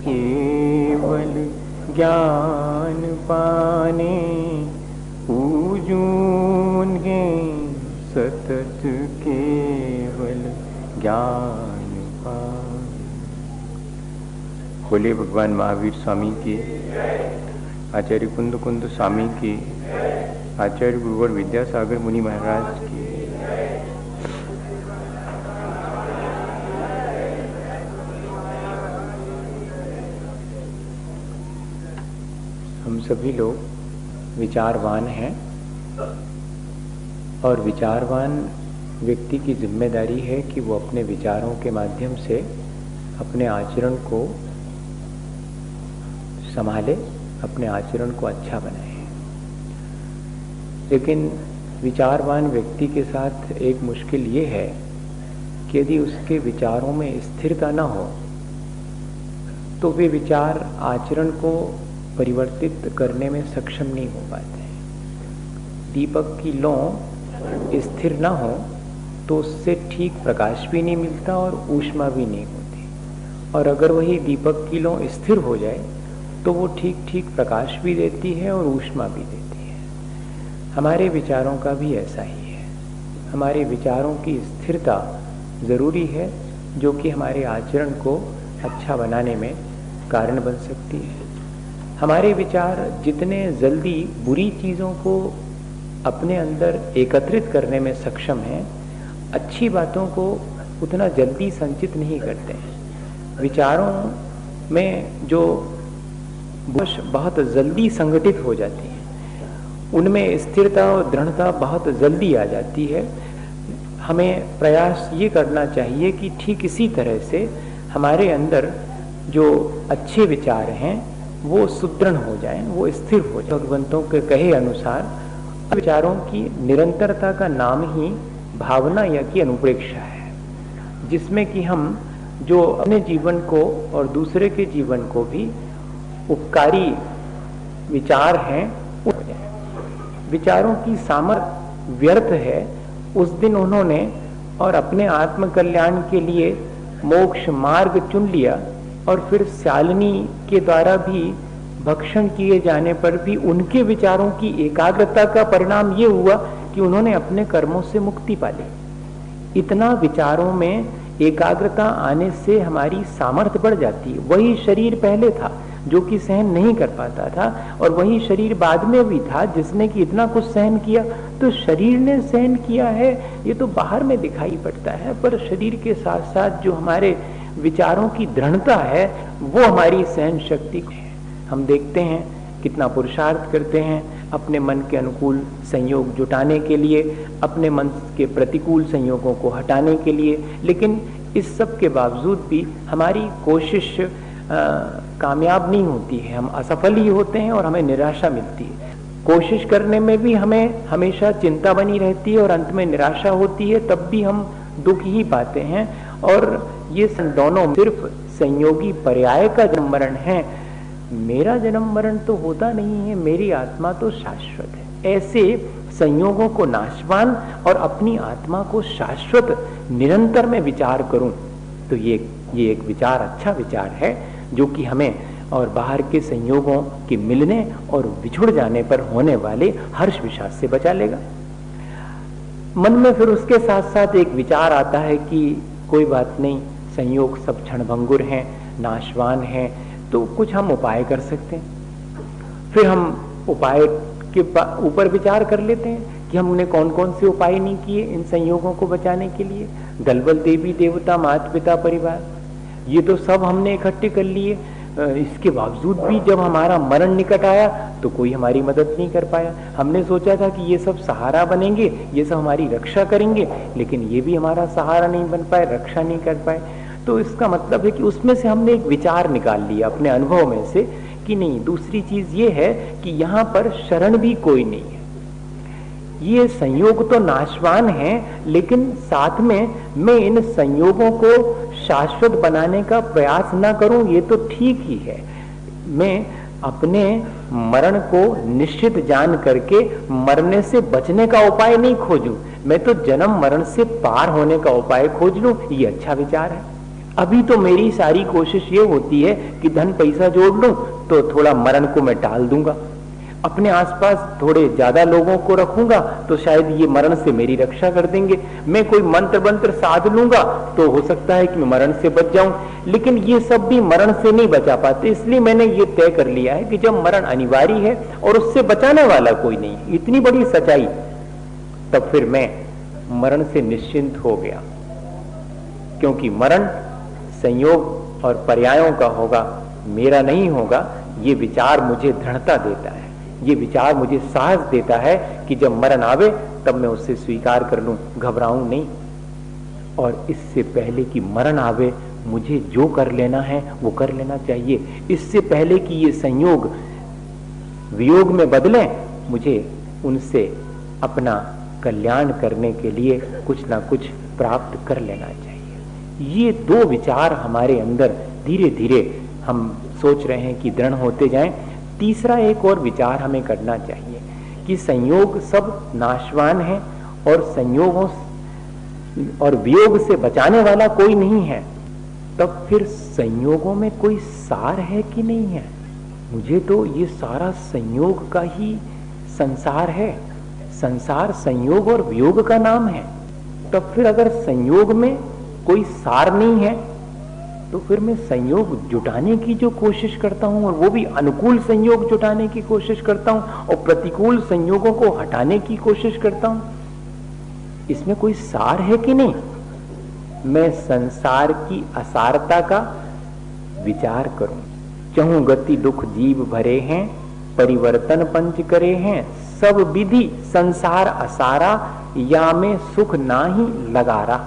केवल ज्ञान पाने पूजून गे सतत केवल ज्ञान पाने। बोले भगवान महावीर स्वामी की, आचार्य कुंद स्वामी की, आचार्य गुरुवर विद्यासागर मुनि महाराज की। हम सभी लोग विचारवान हैं और विचारवान व्यक्ति की जिम्मेदारी है कि वो अपने विचारों के माध्यम से अपने आचरण को संभाले, अपने आचरण को अच्छा बनाए। लेकिन विचारवान व्यक्ति के साथ एक मुश्किल ये है कि यदि उसके विचारों में स्थिरता न हो तो वे विचार आचरण को परिवर्तित करने में सक्षम नहीं हो पाते। दीपक की लौ स्थिर न हो तो उससे ठीक प्रकाश भी नहीं मिलता और ऊष्मा भी नहीं होती, और अगर वही दीपक की लौ स्थिर हो जाए तो वो ठीक ठीक प्रकाश भी देती है और ऊष्मा भी देती है। हमारे विचारों का भी ऐसा ही है। हमारे विचारों की स्थिरता जरूरी है, जो कि हमारे आचरण को अच्छा बनाने में कारण बन सकती है। हमारे विचार जितने जल्दी बुरी चीज़ों को अपने अंदर एकत्रित करने में सक्षम हैं, अच्छी बातों को उतना जल्दी संचित नहीं करते हैं। विचारों में जो बहुत जल्दी संगठित हो जाती है, उनमें स्थिरता और दृढ़ता बहुत जल्दी आ जाती है। हमें प्रयास ये करना चाहिए कि ठीक इसी तरह से हमारे अंदर जो अच्छे विचार हैं वो सुदृढ़ हो जाएं, वो स्थिर हो जाएं। भगवंतों के कहे अनुसार विचारों की निरंतरता का नाम ही भावना या की अनुप्रेक्षा है, जिसमें कि हम जो अपने जीवन को और दूसरे के जीवन को भी उपकारी विचार हैं, विचारों की सामर्थ्य व्यर्थ है उस दिन उन्होंने और अपने आत्मकल्याण के लिए मोक्ष मार्ग चुन लिया, और फिर शालिनी के द्वारा भी भक्षण किए जाने पर भी उनके विचारों की एकाग्रता का परिणाम ये हुआ कि उन्होंने अपने कर्मों से मुक्ति पा ली। इतना विचारों में एकाग्रता आने से हमारी सामर्थ्य बढ़ जाती है। वही शरीर पहले था जो कि सहन नहीं कर पाता था, और वही शरीर बाद में भी था जिसने कि इतना कुछ सहन किया। तो शरीर ने सहन किया है ये तो बाहर में दिखाई पड़ता है, पर शरीर के साथ साथ जो हमारे विचारों की दृढ़ता है वो हमारी सहन शक्ति है। हम देखते हैं कितना पुरुषार्थ करते हैं अपने मन के अनुकूल संयोग जुटाने के लिए, अपने मन के प्रतिकूल संयोगों को हटाने के लिए, लेकिन इस सब के बावजूद भी हमारी कोशिश कामयाब नहीं होती है। हम असफल ही होते हैं और हमें निराशा मिलती है। कोशिश करने में भी हमें हमेशा चिंता बनी रहती है और अंत में निराशा होती है, तब भी हम दुख ही पाते हैं। और ये दोनों सिर्फ संयोगी पर्याय का जन्म मरण है। मेरा जन्म मरण तो होता नहीं है, मेरी आत्मा तो शाश्वत है। ऐसे संयोगों को नाशवान और अपनी आत्मा को शाश्वत निरंतर में विचार करूं, तो ये एक विचार अच्छा विचार है, जो कि हमें और बाहर के संयोगों के मिलने और बिछुड़ जाने पर होने वाले हर्ष विषाद से बचा लेगा। मन में फिर उसके साथ साथ एक विचार आता है कि कोई बात नहीं, संयोग सब क्षणभंगुर हैं, नाशवान हैं, तो कुछ हम उपाय कर सकते हैं। फिर हम उपाय के ऊपर विचार कर लेते हैं कि हमने कौन कौन से उपाय नहीं किए इन संयोगों को बचाने के लिए। दलबल देवी देवता माता पिता परिवार ये तो सब हमने इकट्ठे कर लिए, इसके बावजूद भी जब हमारा मरण निकट आया तो कोई हमारी मदद नहीं कर पाया। हमने सोचा था कि ये सब सहारा बनेंगे, ये सब हमारी रक्षा करेंगे, लेकिन ये भी हमारा सहारा नहीं बन पाए, रक्षा नहीं कर पाए। तो इसका मतलब है कि उसमें से हमने एक विचार निकाल लिया अपने अनुभव में से कि नहीं, दूसरी चीज ये है कि यहाँ पर शरण भी कोई नहीं है। ये संयोग तो नाशवान है, लेकिन साथ में मैं इन संयोगों को शाश्वत बनाने का प्रयास ना करूं ये तो ठीक ही है। मैं अपने मरण को निश्चित जान करके मरने से बचने का उपाय नहीं खोजूं, मैं तो जन्म मरण से पार होने का उपाय खोज लूं, ये अच्छा विचार है। अभी तो मेरी सारी कोशिश ये होती है कि धन पैसा जोड़ लूं तो थोड़ा मरण को मैं टाल दूंगा, अपने आसपास थोड़े ज्यादा लोगों को रखूंगा तो शायद ये मरण से मेरी रक्षा कर देंगे, मैं कोई मंत्र मंत्र साध लूंगा तो हो सकता है कि मैं मरण से बच जाऊं। लेकिन ये सब भी मरण से नहीं बचा पाते, इसलिए मैंने ये तय कर लिया है कि जब मरण अनिवार्य है और उससे बचाने वाला कोई नहीं, इतनी बड़ी सच्चाई, तब फिर मैं मरण से निश्चिंत हो गया, क्योंकि मरण संयोग और पर्यायों का होगा, मेरा नहीं होगा। ये विचार मुझे दृढ़ता देता है, ये विचार मुझे साहस देता है कि जब मरण आवे तब मैं उसे स्वीकार कर लूं, घबराऊं नहीं। और इससे पहले कि मरण आवे मुझे जो कर लेना है वो कर लेना चाहिए। इससे पहले कि ये संयोग वियोग में बदले, मुझे उनसे अपना कल्याण करने के लिए कुछ ना कुछ प्राप्त कर लेना चाहिए। ये दो विचार हमारे अंदर धीरे धीरे हम सोच रहे हैं कि दृढ़ होते जाएं। तीसरा एक और विचार हमें करना चाहिए कि संयोग सब नाशवान है और संयोगों और वियोग से बचाने वाला कोई नहीं है। तब फिर संयोगों में कोई सार है कि नहीं है? मुझे तो ये सारा संयोग का ही संसार है, संसार संयोग और वियोग का नाम है। तब फिर अगर संयोग में कोई सार नहीं है तो फिर मैं संयोग जुटाने की जो कोशिश करता हूं, और वो भी अनुकूल संयोग जुटाने की कोशिश करता हूं और प्रतिकूल संयोगों को हटाने की कोशिश करता हूं, इसमें कोई सार है कि नहीं? मैं संसार की असारता का विचार करूं। चहु गति दुख जीव भरे हैं, परिवर्तन पंच करे हैं, सब विधि संसार असारा, या में सुख नाही लगारा।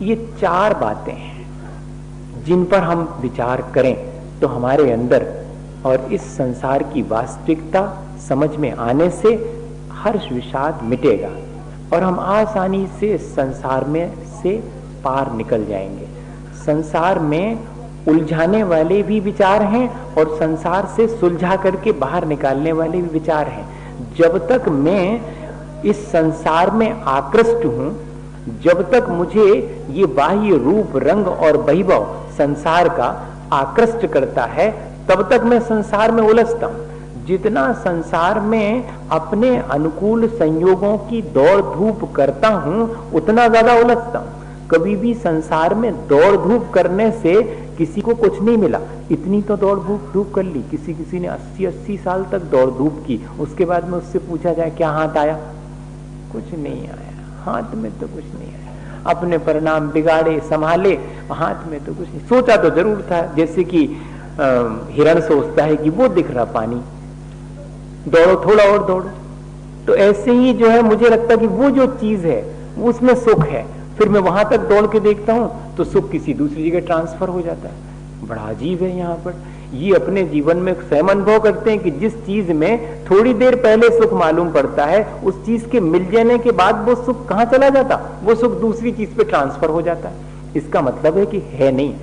ये चार बातें हैं जिन पर हम विचार करें तो हमारे अंदर और इस संसार की वास्तविकता समझ में आने से हर्ष विषाद मिटेगा और हम आसानी से संसार में से पार निकल जाएंगे। संसार में उलझाने वाले भी विचार हैं और संसार से सुलझा करके बाहर निकालने वाले भी विचार हैं। जब तक मैं इस संसार में आकृष्ट हूं, जब तक मुझे ये बाह्य रूप रंग और वैभव संसार का आकृष्ट करता है, तब तक मैं संसार में उलझता हूं। जितना संसार में अपने अनुकूल संयोगों की दौड़ धूप करता हूं, उतना ज्यादा उलझता हूं। कभी भी संसार में दौड़ धूप करने से किसी को कुछ नहीं मिला। इतनी तो दौड़ धूप कर ली, किसी ने 80-80 साल तक दौड़ धूप की, उसके बाद में उससे पूछा जाए क्या हाथ आया? कुछ नहीं आया, हाथ में तो कुछ नहीं आया। अपने परिणाम बिगाड़े संभाले, हाथ में तो कुछ नहीं। सोचा तो जरूर था, जैसे कि हिरण सोचता है कि वो दिख रहा पानी, दौड़ो थोड़ा और दौड़ो। तो ऐसे ही जो है मुझे लगता है कि वो जो चीज है उसमें सुख है, फिर मैं वहां तक दौड़ के देखता हूं तो सुख किसी दूसरी जगह ट्रांसफर हो जाता है। बड़ा अजीब है। यहाँ पर ये अपने जीवन में स्वयं अनुभव करते हैं कि जिस चीज में थोड़ी देर पहले सुख मालूम पड़ता है, उस चीज के मिल जाने के बाद वो सुख कहाँ चला जाता? वो सुख दूसरी चीज पे ट्रांसफर हो जाता है। इसका मतलब है कि है नहीं,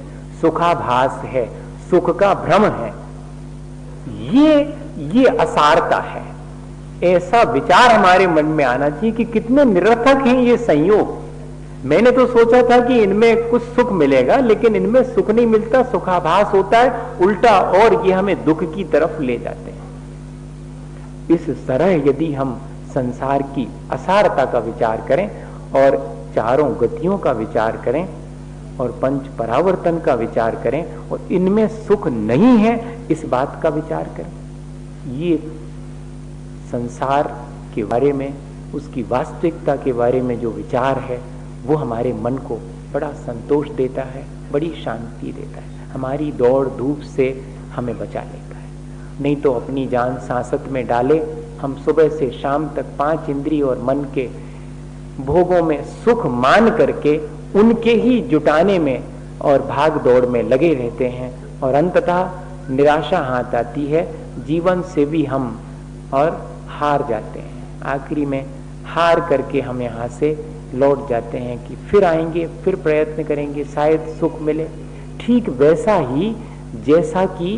सुखाभास है, सुख का भ्रम है। ये असारता है। ऐसा विचार हमारे मन में आना चाहिए कि कितने निरर्थक हैं ये संयोग। मैंने तो सोचा था कि इनमें कुछ सुख मिलेगा, लेकिन इनमें सुख नहीं मिलता, सुखाभास होता है उल्टा, और ये हमें दुख की तरफ ले जाते हैं। इस तरह यदि हम संसार की असारता का विचार करें और चारों गतियों का विचार करें और पंच परावर्तन का विचार करें और इनमें सुख नहीं है इस बात का विचार करें, ये संसार के बारे में, उसकी वास्तविकता के बारे में जो विचार है वो हमारे मन को बड़ा संतोष देता है, बड़ी शांति देता है, हमारी दौड़ धूप से हमें बचा लेता है। नहीं तो अपनी जान सांसत में डाले हम सुबह से शाम तक 5 इंद्रिय और मन के भोगों में सुख मान करके उनके ही जुटाने में और भाग दौड़ में लगे रहते हैं और अंततः निराशा हाथ आती है, जीवन से भी हम और हार जाते हैं। आखिरी में हार करके हम यहाँ से लौट जाते हैं कि फिर आएंगे, फिर प्रयत्न करेंगे, शायद सुख मिले। ठीक वैसा ही जैसा कि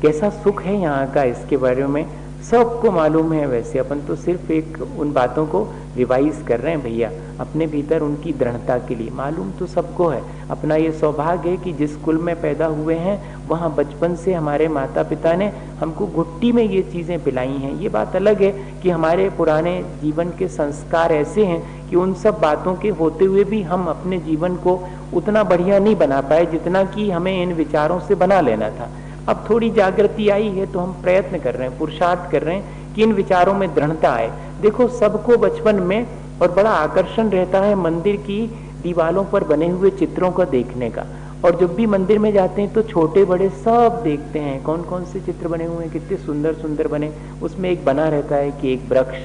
कैसा सुख है यहाँ का, इसके बारे में सबको मालूम है। वैसे अपन तो सिर्फ एक उन बातों को रिवाइज कर रहे हैं भैया अपने भीतर उनकी दृढ़ता के लिए। मालूम तो सबको है, अपना ये सौभाग्य है कि जिस कुल में पैदा हुए हैं वहाँ बचपन से हमारे माता पिता ने हमको घुट्टी में ये चीज़ें पिलाई हैं। ये बात अलग है कि हमारे पुराने जीवन के संस्कार ऐसे हैं कि उन सब बातों के होते हुए भी हम अपने जीवन को उतना बढ़िया नहीं बना पाए जितना कि हमें इन विचारों से बना लेना था। अब थोड़ी जागृति आई है तो हम प्रयत्न कर रहे हैं, पुरुषार्थ कर रहे हैं कि इन विचारों में दृढ़ता आए। देखो सबको बचपन में और बड़ा आकर्षण रहता है मंदिर की दीवारों पर बने हुए चित्रों को देखने का, और जब भी मंदिर में जाते हैं तो छोटे बड़े सब देखते हैं कौन कौन से चित्र बने हुए हैं, कितने सुंदर सुंदर बने। उसमें एक बना रहता है कि एक वृक्ष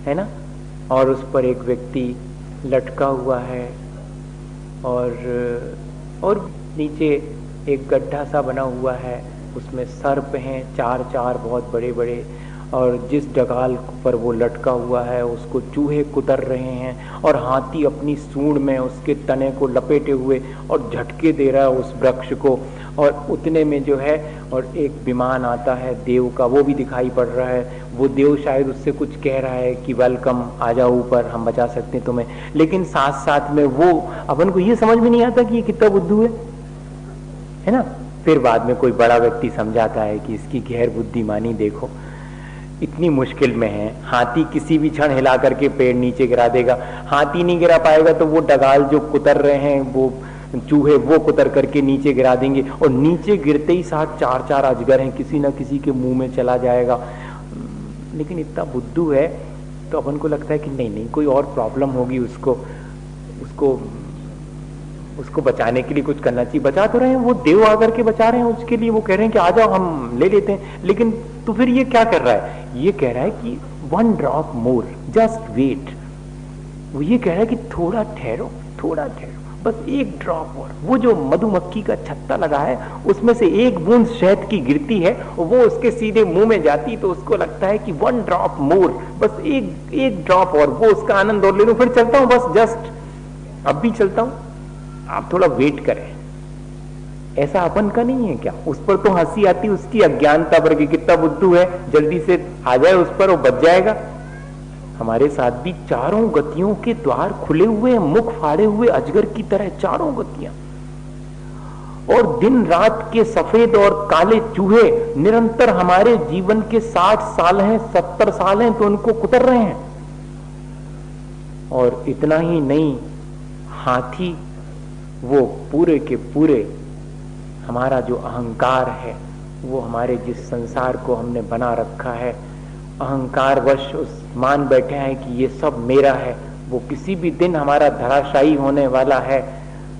है ना, और उस पर एक व्यक्ति लटका हुआ है और नीचे एक गड्ढा सा बना हुआ है, उसमें सर्प हैं चार चार बहुत बड़े बड़े, और जिस डगाल पर वो लटका हुआ है उसको चूहे कुतर रहे हैं, और हाथी अपनी सूंड में उसके तने को लपेटे हुए और झटके दे रहा है उस वृक्ष को। और उतने में जो है और एक विमान आता है देव का, वो भी दिखाई पड़ रहा है। वो देव शायद उससे कुछ कह रहा है कि वेलकम, आ जाओ ऊपर, हम बचा सकते हैं तुम्हें। लेकिन साथ साथ में वो अपन को ये समझ में नहीं आता कि ये कितना बुद्धू है ना। फिर बाद में कोई बड़ा व्यक्ति समझाता है कि इसकी गैर बुद्धिमानी देखो, इतनी मुश्किल में है, हाथी किसी भी क्षण हिला करके पेड़ नीचे गिरा देगा। हाथी नहीं गिरा पाएगा तो वो डगाल जो कुतर रहे हैं वो चूहे वो कुतर करके नीचे गिरा देंगे, और नीचे गिरते ही साथ चार चार अजगर हैं, किसी ना किसी के मुंह में चला जाएगा। लेकिन इतना बुद्धू है तो अपन को लगता है कि नहीं कोई और प्रॉब्लम होगी, उसको बचाने के लिए कुछ करना चाहिए। बचा तो रहे हैं, वो देव आकर के बचा रहे हैं, उसके लिए वो कह रहे हैं कि आ जाओ हम ले लेते हैं। लेकिन तो फिर ये क्या कर रहा है, ये कह रहा है कि 1 ड्रॉप मोर, जस्ट वेट। वो ये कह रहा है कि थोड़ा ठहरो, बस 1 ड्रॉप और। वो जो मधुमक्खी का छत्ता लगा है उसमें से 1 बूंद शहद की गिरती है, वो उसके सीधे मुंह में जाती तो उसको लगता है कि 1 ड्रॉप मोर, बस एक ड्रॉप और, वो उसका आनंद और ले लूं, फिर चलता हूं, बस जस्ट अब भी चलता हूं, आप थोड़ा वेट करें। ऐसा अपन का नहीं है क्या? उस पर तो हंसी आती उसकी अज्ञानता पर कि कितना बुद्धू है, जल्दी से आ जाए उस पर, वो बच जाएगा। हमारे साथ भी चारों गतियों के द्वार खुले हुए हैं, मुख फाड़े हुए अजगर की तरह चारों गतियां, और दिन रात के सफेद और काले चूहे निरंतर हमारे जीवन के 60 साल हैं, 70 साल हैं तो उनको कुतर रहे हैं। और इतना ही नहीं, हाथी वो पूरे के पूरे हमारा जो अहंकार है, वो हमारे जिस संसार को हमने बना रखा है, अहंकार वश उस मान बैठे हैं कि ये सब मेरा है, वो किसी भी दिन हमारा धराशायी होने वाला है।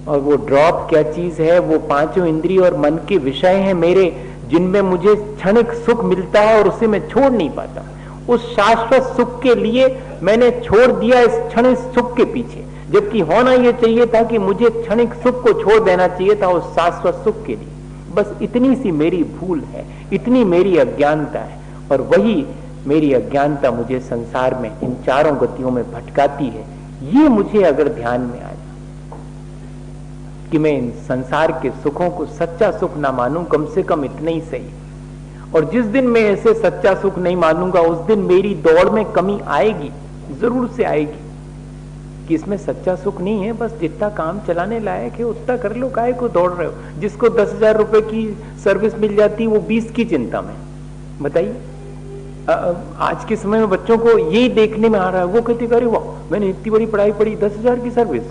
और वो ड्रॉप क्या चीज है, वो 5 इंद्रिय और मन के विषय हैं मेरे, जिनमें मुझे क्षणिक सुख मिलता है और उसे मैं छोड़ नहीं पाता। उस शाश्वत सुख के लिए मैंने छोड़ दिया इस क्षणिक सुख के पीछे, जबकि होना यह चाहिए था कि मुझे क्षणिक सुख को छोड़ देना चाहिए था उस शाश्वत सुख के लिए। बस इतनी सी मेरी भूल है, इतनी मेरी अज्ञानता है, और वही मेरी अज्ञानता मुझे संसार में इन चारों गतियों में भटकाती है। ये मुझे अगर ध्यान में आ जाए कि मैं इन संसार के सुखों को सच्चा सुख ना मानूं, कम से कम इतना ही सही। और जिस दिन मैं ऐसे सच्चा सुख नहीं मानूंगा उस दिन मेरी दौड़ में कमी आएगी, जरूर से आएगी, कि इसमें सच्चा सुख नहीं है, बस जितना काम चलाने लायक है उतना कर लो, काहे को दौड़ रहे हो। जिसको 10,000 रुपए की सर्विस मिल जाती वो 20 की चिंता में। बताइए, आज के समय में बच्चों को यही देखने में आ रहा है, वो कहते अरे वाह मैंने इतनी बड़ी पढ़ाई पढ़ी, 10,000 की सर्विस,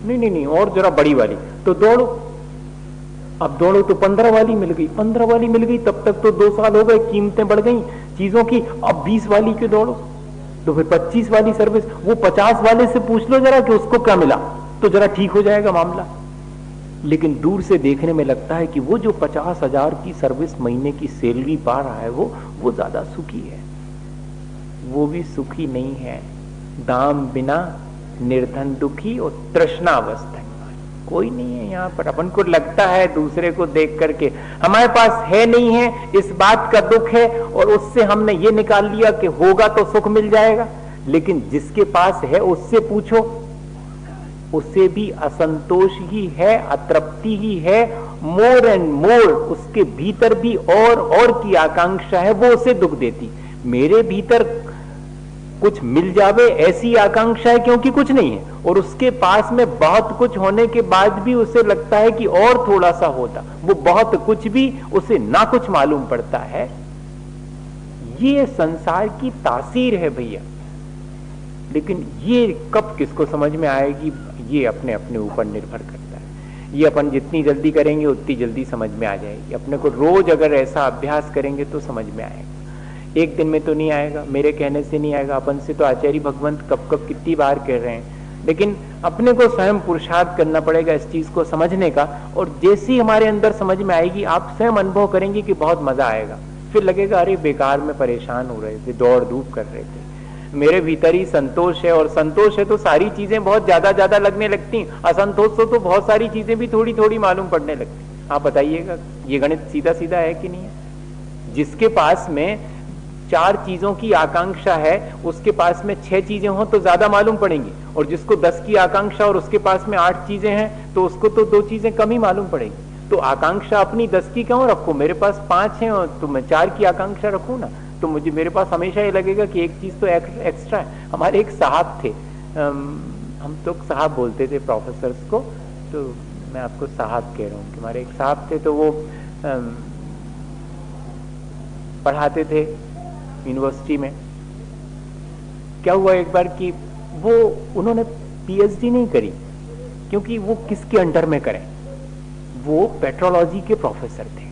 नहीं और जरा बड़ी वाली, तो दौड़ो। अब दौड़ो तो 15 वाली मिल गई, 15 वाली मिल गई, तब तक तो 2 साल हो गए, कीमतें बढ़ गई चीजों की, अब 20 वाली के दौड़ो, तो फिर 25 वाली सर्विस। वो 50 वाले से पूछ लो जरा कि उसको क्या मिला, तो जरा ठीक हो जाएगा मामला। लेकिन दूर से देखने में लगता है कि वो जो 50,000 की सर्विस महीने की सैलरी पा रहा है वो ज्यादा सुखी है। वो भी सुखी नहीं है। दाम बिना निर्धन दुखी और तृष्णावस्था कोई नहीं है यहाँ पर। अपन को लगता है दूसरे को देख करके हमारे पास है नहीं है, इस बात का दुख है, और उससे हमने ये निकाल लिया कि होगा तो सुख मिल जाएगा। लेकिन जिसके पास है उससे पूछो, उसे भी असंतोष ही है, अतृप्ति ही है, मोर एंड मोर उसके भीतर भी और की आकांक्षा है, वो उसे दुख देती। मेरे भीतर कुछ मिल जावे ऐसी आकांक्षा है, क्योंकि कुछ नहीं है, और उसके पास में बहुत कुछ होने के बाद भी उसे लगता है कि और थोड़ा सा होता। वो बहुत कुछ भी उसे ना कुछ मालूम पड़ता है। ये संसार की तासीर है भैया। लेकिन ये कब किसको समझ में आएगी, ये अपने अपने ऊपर निर्भर करता है। ये अपन जितनी जल्दी करेंगे उतनी जल्दी समझ में आ जाएगी। अपने को रोज अगर ऐसा अभ्यास करेंगे तो समझ में आएगा। एक दिन में तो नहीं आएगा, मेरे कहने से नहीं आएगा, अपन से तो आचार्य भगवंत कब कब कितनी बार कह रहे हैं। लेकिन अपने को स्वयं पुरुषार्थ करना पड़ेगा इस चीज को समझने का। और जैसी हमारे अंदर समझ में आएगी, आप स्वयं अनुभव करेंगे कि बहुत मजा आएगा। फिर लगेगा अरे बेकार में परेशान हो रहे थे, दौड़ धूप कर रहे थे, मेरे भीतर ही संतोष है। और संतोष है तो सारी चीजें बहुत ज्यादा ज्यादा लगने लगती, असंतोष तो बहुत सारी चीजें भी थोड़ी थोड़ी मालूम पड़ने लगती। आप बताइएगा ये गणित सीधा सीधा है कि नहीं है? जिसके पास में 4 चीजों की आकांक्षा है उसके पास में 6 चीजें हो तो ज्यादा मालूम पड़ेंगी, और जिसको 10 की आकांक्षा और उसके पास में 8 चीजें हैं तो उसको तो 2 चीजें कम ही मालूम पड़ेगी। तो आकांक्षा अपनी 10 की क्यों रखो? मेरे पास 5 है तो मैं 4 की आकांक्षा रखूं ना, तो मुझे मेरे पास हमेशा ये लगेगा कि एक चीज तो एक्स्ट्रा है। हमारे एक साहब थे, हम तो साहब बोलते थे प्रोफेसर्स को, तो मैं आपको साहब कह रहा हूँ कि हमारे एक साहब थे, तो वो पढ़ाते थे यूनिवर्सिटी में। क्या हुआ एक बार कि वो उन्होंने पीएचडी नहीं करी, क्योंकि वो किसके अंडर में करें, वो पेट्रोलॉजी के प्रोफेसर थे।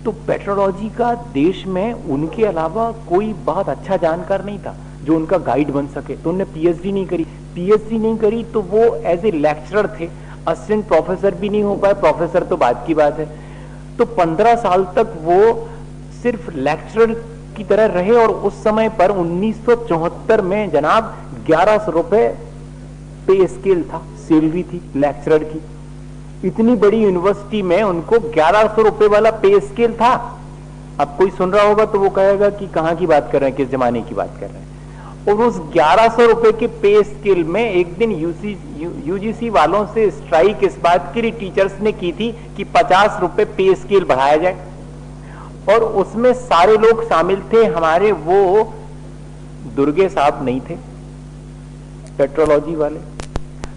तो पेट्रोलॉजी का देश में उनके अलावा कोई बहुत अच्छा जानकार नहीं था जो उनका गाइड बन सके, तो उन्होंने पीएचडी नहीं करी। पीएचडी नहीं करी तो वो एज ए लेक्चरर थे, असिस्टेंट प्रोफेसर भी नहीं हो पाए, प्रोफेसर तो बाद की बात है। तो 15 साल तक वो सिर्फ लेक्चरर की तरह रहे, और उस समय पर 1974 में जनाब 1100 रुपए पे स्केल था, सैलरी थी लेक्चरर की। इतनी बड़ी यूनिवर्सिटी में उनको 1100 रुपए वाला पे स्केल था। अब कोई सुन रहा होगा तो वो कहेगा कि कहां की बात कर रहे हैं, किस जमाने की बात कर रहे हैं। और उस 1100 रुपए के पे स्केल में एक दिन यूजीसी वालों से स्ट्राइक इस बात के लिए टीचर्स ने की थी कि 50 रुपए पे स्केल बढ़ाया जाए, और उसमें सारे लोग शामिल थे। हमारे वो दुर्गे साहब नहीं थे, पेट्रोलॉजी वाले।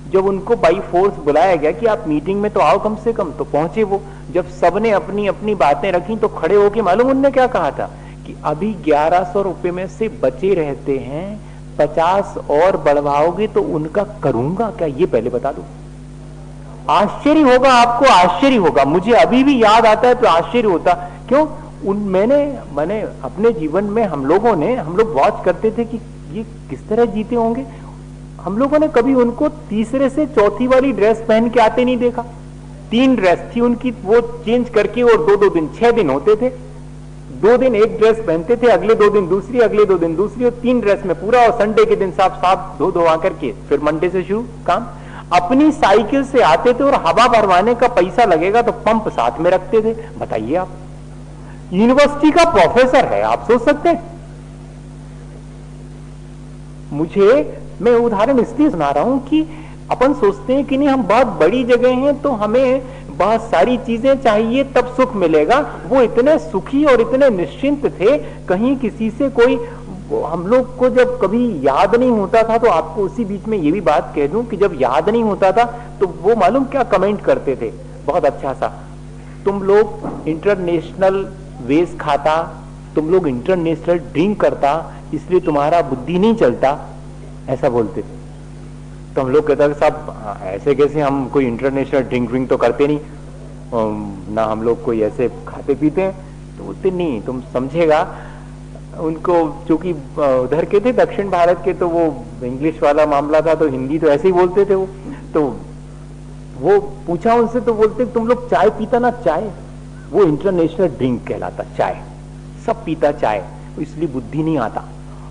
जब उनको बाई फोर्स बुलाया गया कि आप मीटिंग में तो आओ कम से कम, तो पहुंचे वो। जब सबने अपनी अपनी बातें रखी तो खड़े होके मालूम उनने क्या कहा था कि अभी 1100 रुपए में से बचे रहते हैं, 50 और बढ़वाओगे तो उनका करूंगा क्या, ये पहले बता दो। आश्चर्य होगा आपको, आश्चर्य होगा। मुझे अभी भी याद आता है तो आश्चर्य होता। क्यों? मैंने अपने जीवन में हम लोग वॉच करते थे कि ये किस तरह जीते होंगे। हम लोगों ने कभी उनको तीसरे से चौथी वाली ड्रेस पहन के आते नहीं देखा। 3 ड्रेस थी उनकी, वो चेंज करके, और 2-2 दिन 6 दिन होते थे। 2 दिन एक ड्रेस पहनते थे, अगले 2 दिन दूसरी, अगले 2 दिन दूसरी, और 3 ड्रेस में पूरा। और संडे के दिन साफ धो करके फिर मंडे से शुरू काम। अपनी साइकिल से आते थे, और हवा भरवाने का पैसा लगेगा तो पंप साथ में रखते थे। बताइए आप, यूनिवर्सिटी का प्रोफेसर है, आप सोच सकते हैं। मैं उदाहरण इसलिए सुना रहा हूं कि अपन सोचते हैं कि नहीं हम बहुत बड़ी जगह हैं तो हमें बहुत सारी चीजें चाहिए तब सुख मिलेगा। वो इतने सुखी और इतने निश्चिंत थे, कहीं किसी से कोई, हम लोग को जब कभी याद नहीं होता था, तो आपको उसी बीच में ये भी बात कह दूं कि जब याद नहीं होता था तो वो मालूम क्या कमेंट करते थे, बहुत अच्छा सा, तुम लोग इंटरनेशनल वेज खाता, तुम लोग इंटरनेशनल ड्रिंक करता, इसलिए तुम्हारा बुद्धि नहीं चलता, ऐसा बोलते थे। तो हम लोग कहते थे साहब ऐसे कैसे, हम कोई इंटरनेशनल ड्रिंक तो करते नहीं, ना हम लोग कोई ऐसे खाते पीते हैं। तो बोलते नहीं, तुम समझेगा। उनको चूंकि उधर के थे दक्षिण भारत के, तो वो इंग्लिश वाला मामला था, तो हिंदी तो ऐसे ही बोलते थे वो। तो वो पूछा उनसे तो बोलते तुम लोग चाय पीता ना, चाय वो इंटरनेशनल ड्रिंक कहलाता, चाय सब पीता चाय, इसलिए बुद्धि नहीं आता।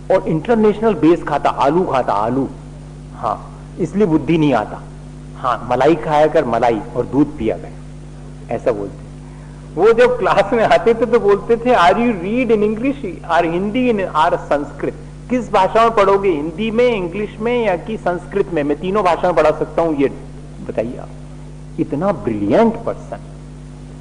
और इंटरनेशनल बेस खाता, आलू खाता, आलू, हाँ इसलिए बुद्धि नहीं आता। हाँ मलाई खाया कर, मलाई, और दूध पिया कर, ऐसा बोलते। वो जब क्लास में आते थे तो बोलते थे are you read in English or Hindi in or Sanskrit, किस भाषा में पढ़ोगे, हिंदी में, इंग्लिश में या कि संस्कृत में? मैं तीनों भाषा में पढ़ा सकता हूं, ये बताइए आप। इतना ब्रिलियंट पर्सन,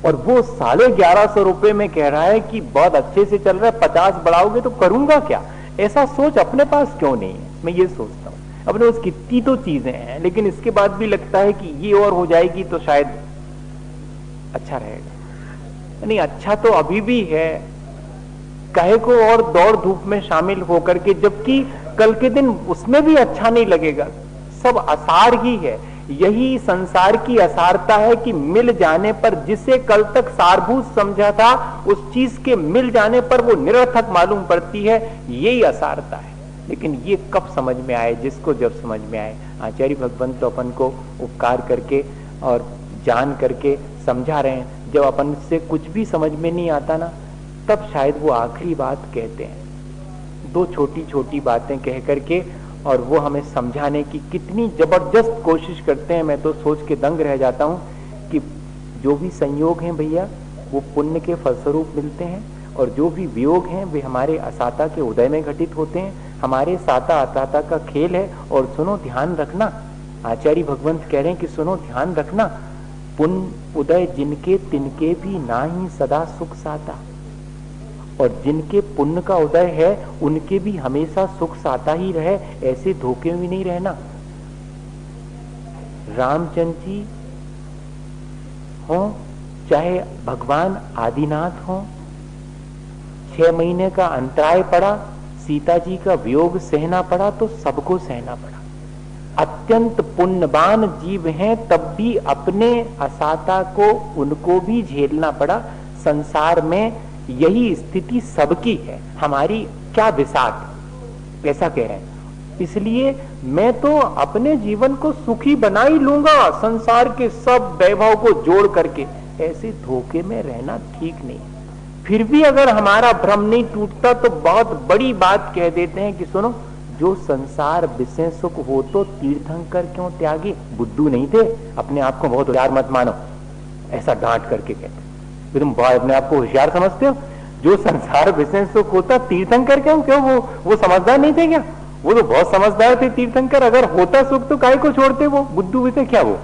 और वो 1150 रुपए में कह रहा है कि बहुत अच्छे से चल रहा है, 50 बढ़ाओगे तो करूंगा क्या। ऐसा सोच अपने पास क्यों नहीं है? मैं ये सोचता हूँ अपने पास कितनी तो चीजें हैं, लेकिन इसके बाद भी लगता है कि ये और हो जाएगी तो शायद अच्छा रहेगा। नहीं, अच्छा तो अभी भी है, कहे को और दौड़ धूप में शामिल होकर के, जबकि कल के दिन उसमें भी अच्छा नहीं लगेगा। सब असार ही है। यही संसार की असारता है कि मिल जाने पर जिसे कल तक सारभूत समझा था, उस चीज के मिल जाने पर वो निरर्थक मालूम पड़ती है। यही असारता है। लेकिन ये कब समझ में आए? जिसको जब समझ में आए। आचार्य भगवंत तो अपन को उपकार करके और जान करके समझा रहे हैं। जब अपन से कुछ भी समझ में नहीं आता ना, तब शायद वो आखिरी बात कहते हैं। दो छोटी छोटी बातें कह करके और वो हमें समझाने की कितनी जबरदस्त कोशिश करते हैं। मैं तो सोच के दंग रह जाता हूं कि जो भी संयोग हैं भैया, वो पुण्य के फलस्वरूप मिलते हैं, और जो भी वियोग हैं वे हमारे असाता के उदय में घटित होते हैं। हमारे साता अताता का खेल है। और सुनो, ध्यान रखना, आचार्य भगवंत कह रहे हैं कि सुनो, ध्यान रखना, पुण्य उदय जिनके तिनके भी ना ही सदा सुख साता, और जिनके पुण्य का उदय है उनके भी हमेशा सुख साता ही रहे। ऐसे धोखे में नहीं रहना। रामचंद्र जी हो, चाहे भगवान आदिनाथ हो, 6 महीने का अंतराय पड़ा, सीता जी का वियोग सहना पड़ा तो सबको सहना पड़ा। अत्यंत पुण्यवान जीव हैं, तब भी अपने असाता को उनको भी झेलना पड़ा। संसार में यही स्थिति सबकी है। हमारी क्या बिसात, ऐसा कह रहे हैं। इसलिए मैं तो अपने जीवन को सुखी बना ही लूंगा, संसार के सब वैभव को जोड़ करके। ऐसे धोखे में रहना ठीक नहीं। फिर भी अगर हमारा भ्रम नहीं टूटता तो बहुत बड़ी बात कह देते हैं कि सुनो, जो संसार विषय सुख हो तो तीर्थंकर क्यों त्यागे? बुद्धू नहीं थे, अपने आप को बहुत होशियार मत मानो, ऐसा डांट करके कहते। तुम अपने आप को होशियार समझते हो? जो संसार विषय सुख होता तीर्थंकर क्यों? वो समझदार नहीं थे क्या? वो तो बहुत समझदार थे तीर्थंकर। अगर होता सुख तो काहे को छोड़ते? वो बुद्धू भी थे क्या वो?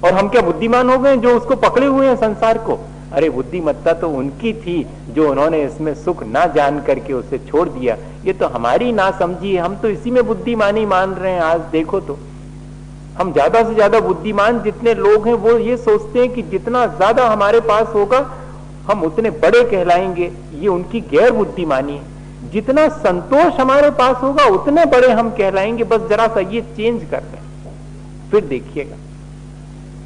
और हम क्या बुद्धिमान हो गए जो उसको पकड़े हुए हैं संसार को? अरे बुद्धिमत्ता तो उनकी थी जो उन्होंने इसमें सुख ना जान करके उसे छोड़ दिया। ये तो हमारी ना समझी है, हम तो इसी में बुद्धिमानी मान रहे हैं। आज देखो तो हम ज्यादा से ज्यादा बुद्धिमान जितने लोग हैं वो ये सोचते हैं कि जितना ज्यादा हमारे पास होगा हम उतने बड़े कहलाएंगे। ये उनकी गैर बुद्धिमानी है। जितना संतोष हमारे पास होगा उतने बड़े हम कहलाएंगे। बस जरा सा ये चेंज कर दें, फिर देखिएगा।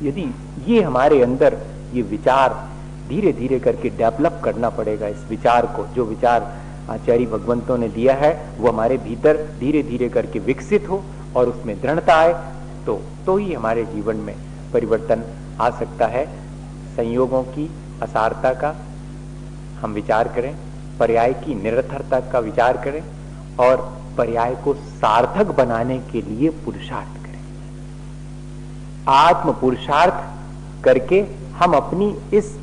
यदि ये हमारे अंदर ये विचार धीरे धीरे करके डेवलप करना पड़ेगा। इस विचार को, जो विचार आचार्य भगवंतों ने दिया है, वो हमारे भीतर धीरे धीरे करके विकसित हो और उसमें दृढ़ता आए, तो ही हमारे जीवन में परिवर्तन आ सकता है। संयोगों की असारता का हम विचार करें, पर्याय की निरर्थकता का विचार करें, और पर्याय को सार्थक बनाने के लिए पुरुषार्थ करें। आत्म पुरुषार्थ करके हम अपनी इस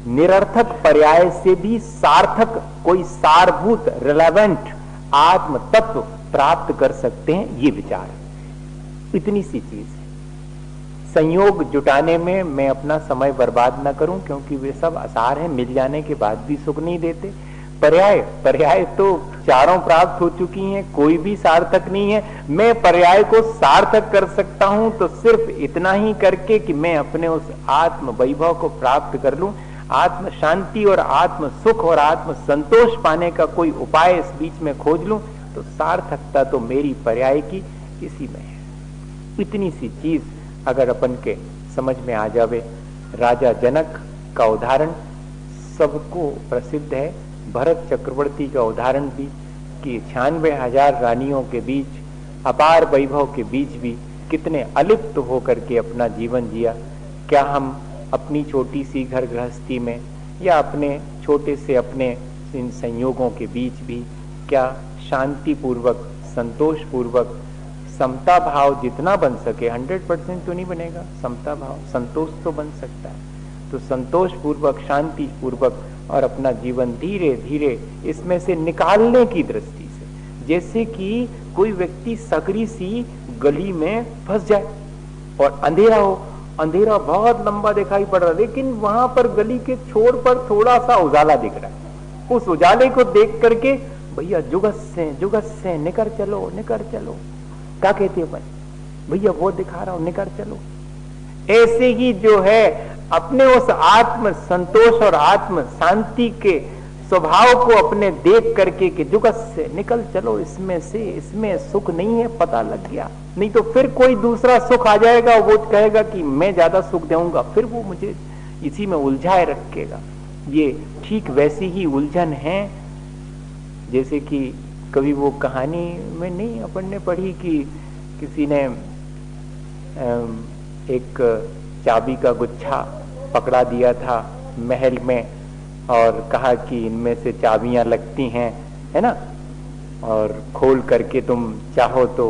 निरर्थक पर्याय से भी सार्थक, कोई सारभूत रिलेवेंट आत्म तत्व प्राप्त कर सकते हैं। ये विचार इतनी सी चीज है। संयोग जुटाने में मैं अपना समय बर्बाद ना करूं, क्योंकि वे सब आसार हैं, मिल जाने के बाद भी सुख नहीं देते। पर्याय तो चारों प्राप्त हो चुकी हैं, कोई भी सार्थक नहीं है। मैं पर्याय को सार्थक कर सकता हूं तो सिर्फ इतना ही करके कि मैं अपने उस आत्म वैभव को प्राप्त कर लूं। आत्म शांति और आत्म सुख और आत्म संतोष पाने का कोई उपाय इस बीच में खोज लूं, तो सार्थकता तो मेरी पर्याय की इसी में है। इतनी सी चीज अगर अपन के समझ में आ जावे। राजा जनक का उदाहरण सबको प्रसिद्ध है, भरत चक्रवर्ती का उदाहरण भी, कि 96,000 रानियों के बीच, अपार वैभव के बीच भी कितने अलिप्त होकर के अपना जीवन जिया। क्या हम अपनी छोटी सी घर गृहस्थी में या अपने छोटे से अपने इन संयोगों के बीच भी क्या शांति पूर्वक, संतोष पूर्वक, समता भाव जितना बन सके, 100% तो नहीं बनेगा, समता भाव, संतोष तो बन सकता है, तो संतोष पूर्वक, शांति पूर्वक और अपना जीवन धीरे धीरे इसमें से निकालने की दृष्टि से, जैसे कि कोई व्यक्ति सकरी सी गली में फंस जाए और अंधेरा हो, अंधेरा बहुत लंबा दिखाई पड़ रहा है, लेकिन वहां पर गली के छोर पर थोड़ा सा उजाला दिख रहा है। उस उजाले को देख करके भैया जुगत से निकर चलो, निकर चलो। क्या कहते हैं भाई? भैया वो दिखा रहा हूं, निकर चलो। ऐसे ही जो है अपने उस आत्म संतोष और आत्म शांति के स्वभाव को अपने देख करके कि जुगत से निकल चलो, इसमें से, इसमें सुख नहीं है, पता लग गया। नहीं तो फिर कोई दूसरा सुख आ जाएगा, वो कहेगा कि मैं ज्यादा सुख दूंगा, फिर वो मुझे इसी में उलझाए रखेगा। ये ठीक वैसी ही उलझन है जैसे कि कभी वो कहानी में नहीं अपन ने पढ़ी कि किसी ने एक चाबी का गुच्छा पकड़ा दिया था महल में और कहा कि इनमें से चाबियां लगती हैं, है ना, और खोल करके तुम चाहो तो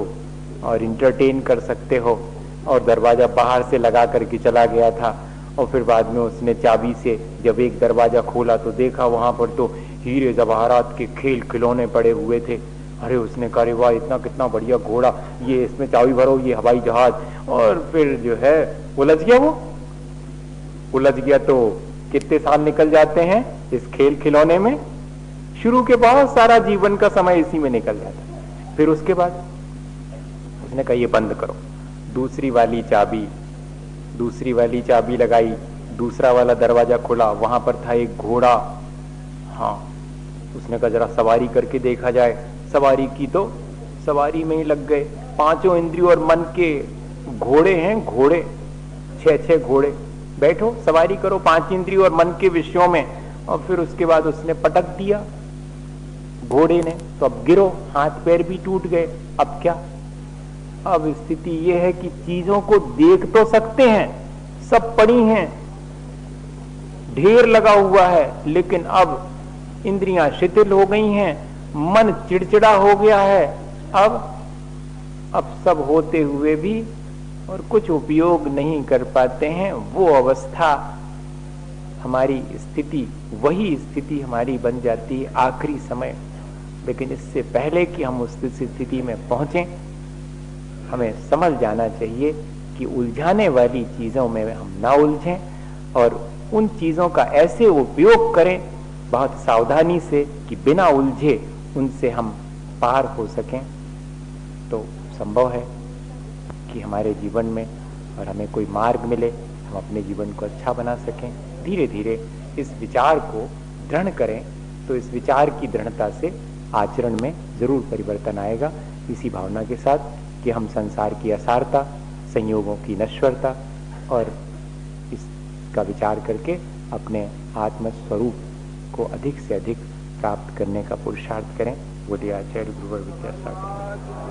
और इंटरटेन कर सकते हो। और दरवाजा बाहर से लगा करके चला गया था और फिर बाद में उसने चाबी से जब एक दरवाजा खोला तो देखा वहां पर तो हीरे जवाहरात के खेल खिलौने पड़े हुए थे। अरे उसने कहा, वाह इतना कितना बढ़िया घोड़ा, ये इसमें चाबी भरो, ये हवाई जहाज। और फिर जो है उलझ गया, वो उलझ गया तो कितने साल निकल जाते हैं इस खेल खिलौने में। शुरू के बहुत सारा जीवन का समय इसी में निकल जाता है। फिर उसके बाद उसने कहा ये बंद करो, दूसरी वाली चाबी लगाई, दूसरा वाला दरवाजा खुला, वहां पर था एक घोड़ा। हाँ, उसने कहा जरा सवारी करके देखा जाए। सवारी की तो सवारी में ही लग गए। पांचों इंद्रियों और मन के घोड़े हैं, घोड़े 6 घोड़े, बैठो सवारी करो 5 इंद्रियों और मन के विषयों में। और फिर उसके बाद उसने पटक दिया घोड़े ने, तो अब गिरो, हाथ पैर भी टूट गए। अब क्या? अब स्थिति यह है कि चीजों को देख तो सकते हैं, सब पड़ी हैं, ढेर लगा हुआ है, लेकिन अब इंद्रियां शिथिल हो गई हैं, मन चिड़चिड़ा हो गया है। अब सब होते हुए भी और कुछ उपयोग नहीं कर पाते हैं। वो अवस्था हमारी स्थिति, वही स्थिति हमारी बन जाती है आखिरी समय। लेकिन इससे पहले कि हम उस स्थिति में पहुंचे, हमें समझ जाना चाहिए कि उलझाने वाली चीजों में हम ना उलझें और उन चीजों का ऐसे उपयोग करें बहुत सावधानी से कि बिना उलझे उनसे हम पार हो सकें। तो संभव है कि हमारे जीवन में और हमें कोई मार्ग मिले, हम अपने जीवन को अच्छा बना सकें। धीरे धीरे इस विचार को दृढ़ करें तो इस विचार की दृढ़ता से आचरण में जरूर परिवर्तन आएगा। इसी भावना के साथ कि हम संसार की असारता, संयोगों की नश्वरता और इसका विचार करके अपने आत्म स्वरूप को अधिक से अधिक प्राप्त करने का पुरुषार्थ करें। बोलिए आचार्य गुरुवर विद्यासागर।